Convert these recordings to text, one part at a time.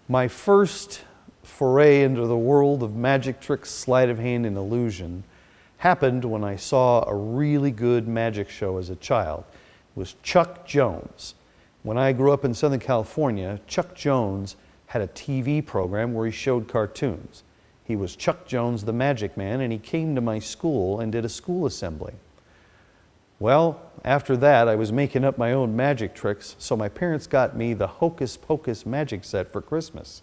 My first foray into the world of magic tricks, sleight of hand, and illusion happened when I saw a really good magic show as a child. It was Chuck Jones. When I grew up in Southern California, Chuck Jones had a TV program where he showed cartoons. He was Chuck Jones the Magic Man, and he came to my school and did a school assembly. Well, after that, I was making up my own magic tricks, so my parents got me the Hocus Pocus magic set for Christmas.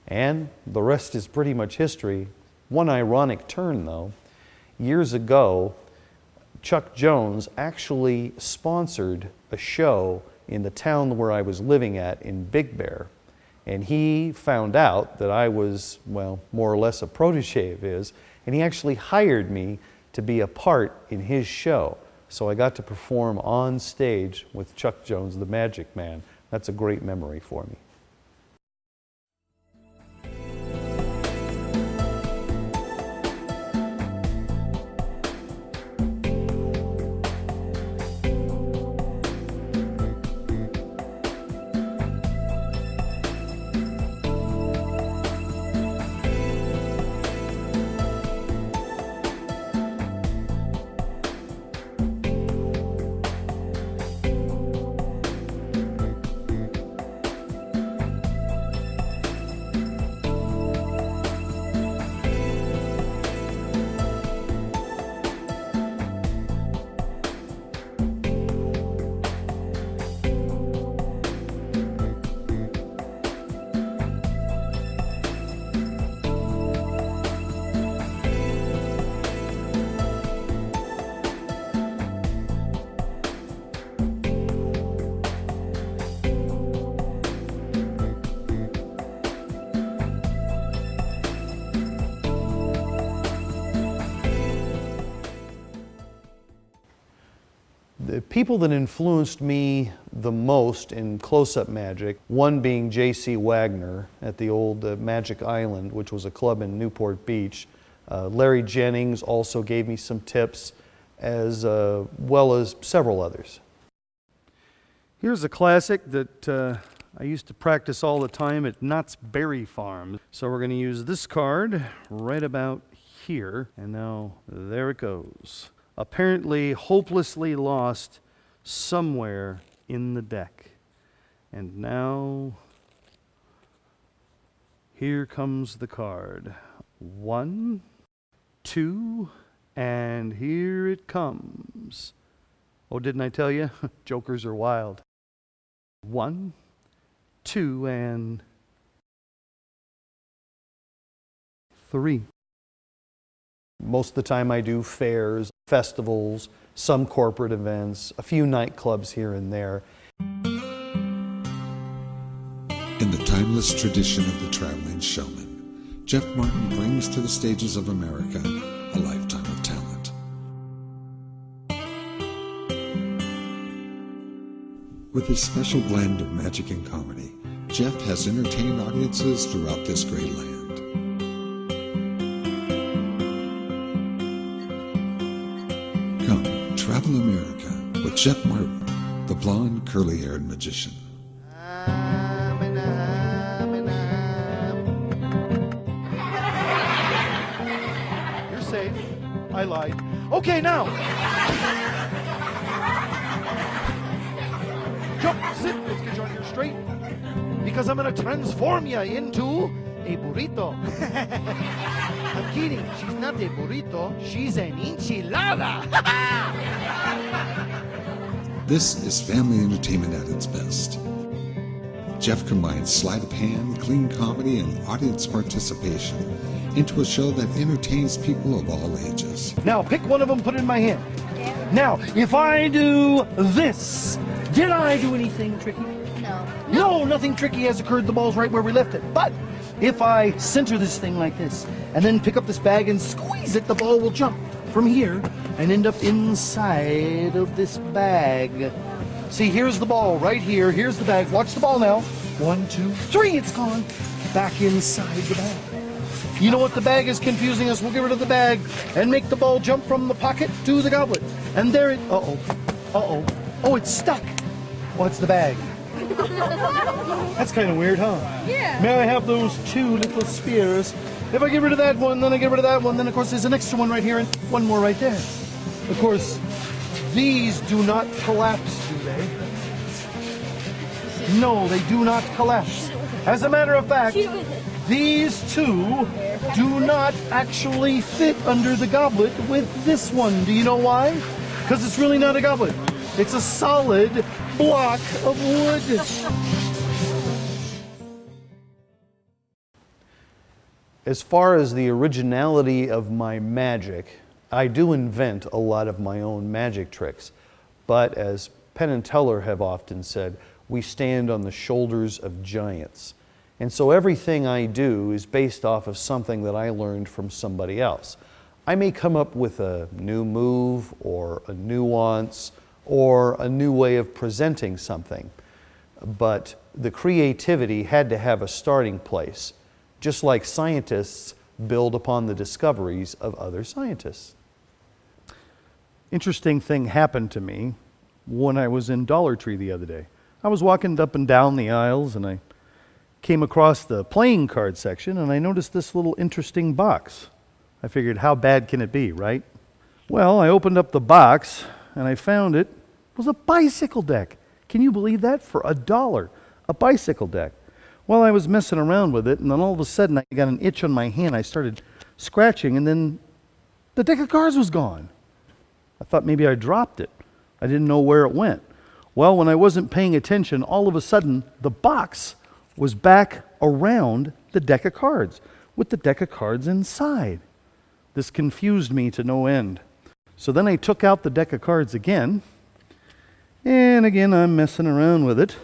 And the rest is pretty much history. One ironic turn, though. Years ago, Chuck Jones actually sponsored a show in the town where I was living at in Big Bear. And he found out that I was, well, more or less a protege of his, and he actually hired me to be a part in his show. So I got to perform on stage with Chuck Jones, the Magic Man. That's a great memory for me. The people that influenced me the most in close-up magic, one being J.C. Wagner at the old Magic Island, which was a club in Newport Beach. Larry Jennings also gave me some tips, as well as several others. Here's a classic that I used to practice all the time at Knott's Berry Farm. So we're going to use this card right about here, and now there it goes. Apparently hopelessly lost somewhere in the deck. And now, here comes the card. 1, 2, and here it comes. Oh, didn't I tell you? Jokers are wild. 1, 2, and 3. Most of the time I do fairs, festivals, some corporate events, a few nightclubs here and there. In the timeless tradition of the traveling showman, Jeff Martin brings to the stages of America a lifetime of talent. With his special blend of magic and comedy, Jeff has entertained audiences throughout this great land. Come, travel America with Jeff Martin, the blonde, curly-haired magician. You're safe. I lied. Okay, now. Jump, sit. Let's get you on here straight. Because I'm going to transform you into a burrito. I'm kidding. She's not a burrito. She's an enchilada. This is family entertainment at its best. Jeff combines sleight of hand, clean comedy, and audience participation into a show that entertains people of all ages. Now, pick one of them, put it in my hand. Now, if I do this, did I do anything tricky? No. No, nothing tricky has occurred. The ball's right where we left it. But if I center this thing like this, and then pick up this bag and squeeze it, the ball will jump from here and end up inside of this bag. See, here's the ball right here. Here's the bag. Watch the ball now. 1, 2, 3. It's gone. Back inside the bag. You know what? The bag is confusing us. We'll get rid of the bag and make the ball jump from the pocket to the goblet. And there it... Uh-oh. Uh-oh. Oh, it's stuck. Oh, it's the bag. That's kind of weird, huh? Yeah. May I have those 2 little spheres? If I get rid of that one, then I get rid of that one, then of course there's an extra one right here and one more right there. Of course, these do not collapse, do they? No, they do not collapse. As a matter of fact, these 2 do not actually fit under the goblet with this one. Do you know why? Because it's really not a goblet. It's a solid block of wood. As far as the originality of my magic, I do invent a lot of my own magic tricks. But as Penn and Teller have often said, we stand on the shoulders of giants. And so everything I do is based off of something that I learned from somebody else. I may come up with a new move or a nuance or a new way of presenting something, but the creativity had to have a starting place, just like scientists build upon the discoveries of other scientists. Interesting thing happened to me when I was in Dollar Tree the other day. I was walking up and down the aisles and I came across the playing card section and I noticed this little interesting box. I figured, how bad can it be, right? Well, I opened up the box and I found it was a bicycle deck. Can you believe that? For $1, a bicycle deck. Well, I was messing around with it and then all of a sudden I got an itch on my hand. I started scratching and then the deck of cards was gone. I thought maybe I dropped it. I didn't know where it went. Well, when I wasn't paying attention, all of a sudden the box was back around the deck of cards with the deck of cards inside. This confused me to no end. So then I took out the deck of cards again, and again I'm messing around with it.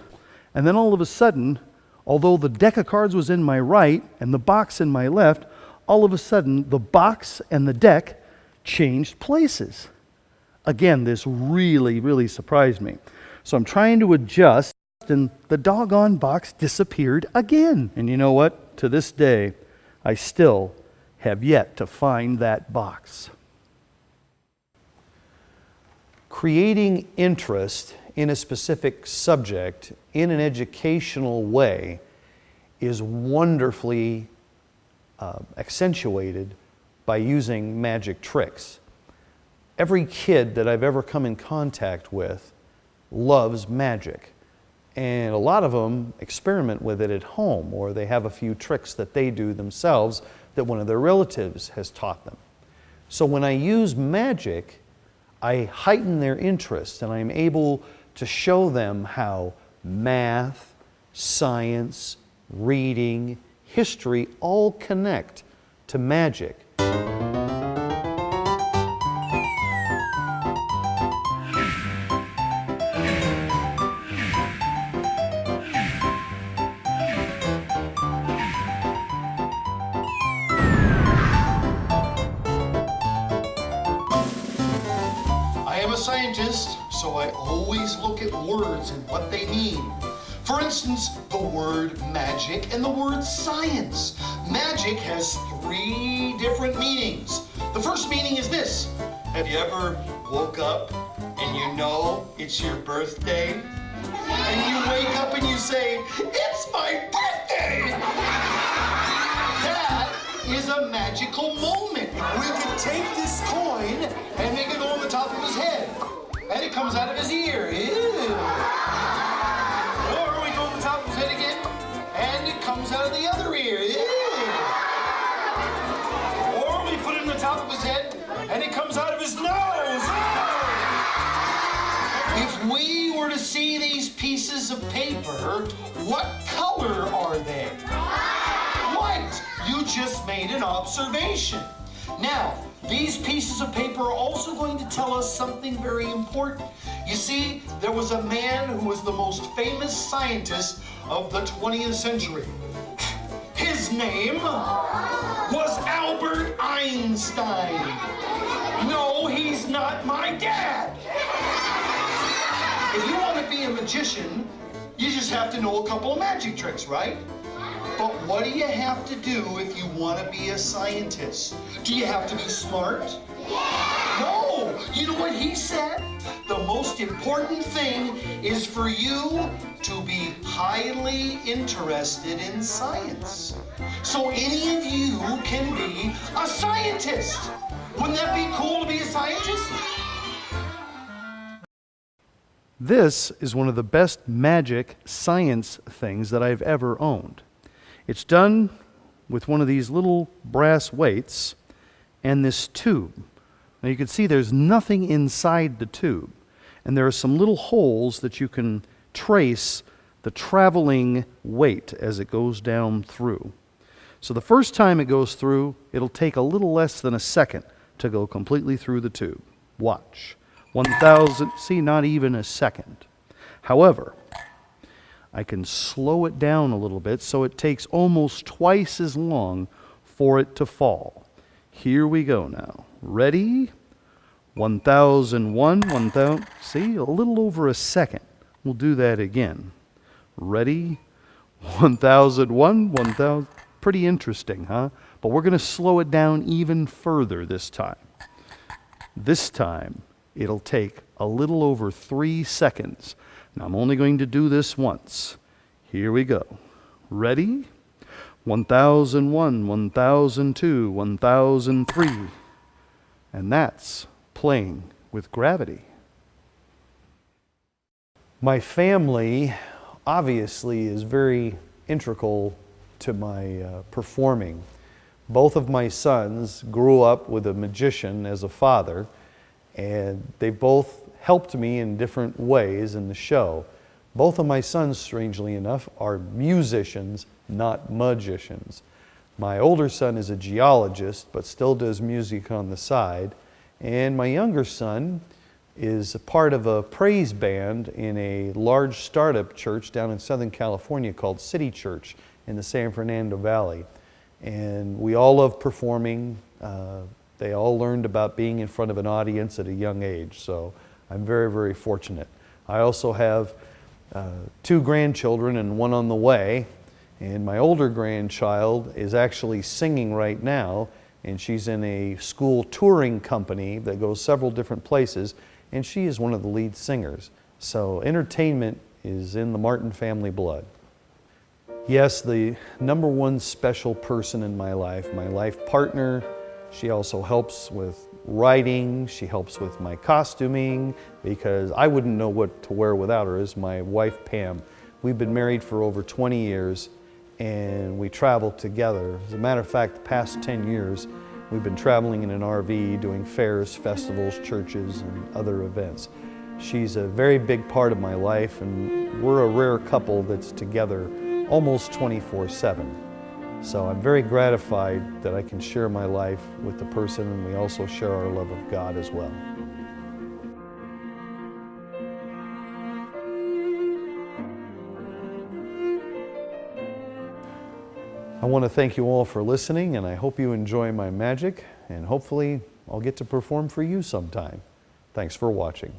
And then all of a sudden, although the deck of cards was in my right and the box in my left, all of a sudden the box and the deck changed places. Again, this really, really surprised me. So I'm trying to adjust, and the doggone box disappeared again. And you know what? To this day, I still have yet to find that box. Creating interest in a specific subject in an educational way is wonderfully accentuated by using magic tricks. Every kid that I've ever come in contact with loves magic. And a lot of them experiment with it at home, or they have a few tricks that they do themselves that one of their relatives has taught them. So when I use magic, I heighten their interest and I'm able to show them how math, science, reading, history all connect to magic. Scientist, so I always look at words and what they mean. For instance, the word magic and the word science. Magic has 3 different meanings. The first meaning is this. Have you ever woke up and you know it's your birthday? And you wake up and you say, it's my birthday! That is a magical moment. We can take this coin and make it go on the top of his head. And it comes out of his ear. Ew. Or we go on the top of his head again, and it comes out of the other ear. Ew. Or we put it in the top of his head, and it comes out of his nose. Ew. If we were to see these pieces of paper, what color are they? White. You just made an observation. Now, these pieces of paper are also going to tell us something very important. You see, there was a man who was the most famous scientist of the 20th century. His name was Albert Einstein. No, he's not my dad. If you want to be a magician, you just have to know a couple of magic tricks, right? But what do you have to do if you want to be a scientist? Do you have to be smart? Yeah. No! You know what he said? The most important thing is for you to be highly interested in science. So any of you can be a scientist. Wouldn't that be cool to be a scientist? This is one of the best magic science things that I've ever owned. It's done with one of these little brass weights and this tube. Now you can see there's nothing inside the tube, and there are some little holes that you can trace the traveling weight as it goes down through. So the first time it goes through, it'll take a little less than a second to go completely through the tube. Watch. 1,000, see, not even a second. However, I can slow it down a little bit so it takes almost twice as long for it to fall. Here we go now. Ready? 1,001, 1,000, see, a little over a second. We'll do that again. Ready? 1,001, 1,000. Pretty interesting, huh? But we're going to slow it down even further this time. This time, it'll take a little over 3 seconds. Now, I'm only going to do this once. Here we go. Ready? 1,001, 1,002, 1,003. And that's playing with gravity. My family obviously is very integral to my performing. Both of my sons grew up with a magician as a father, and they both helped me in different ways in the show. Both of my sons, strangely enough, are musicians, not magicians. My older son is a geologist, but still does music on the side. And my younger son is a part of a praise band in a large startup church down in Southern California called City Church in the San Fernando Valley. And we all love performing. They all learned about being in front of an audience at a young age, so I'm very, very fortunate. I also have 2 grandchildren and 1 on the way, and my older grandchild is actually singing right now, and she's in a school touring company that goes several different places, and she is one of the lead singers. So entertainment is in the Martin family blood. Yes, the #1 special person in my life partner. She also helps with writing, she helps with my costuming, because I wouldn't know what to wear without her, is my wife Pam. We've been married for over 20 years and we travel together. As a matter of fact, the past 10 years we've been traveling in an RV, doing fairs, festivals, churches, and other events. She's a very big part of my life, and we're a rare couple that's together almost 24/7. So I'm very gratified that I can share my life with the person, and we also share our love of God as well. I want to thank you all for listening, and I hope you enjoy my magic, and hopefully I'll get to perform for you sometime. Thanks for watching.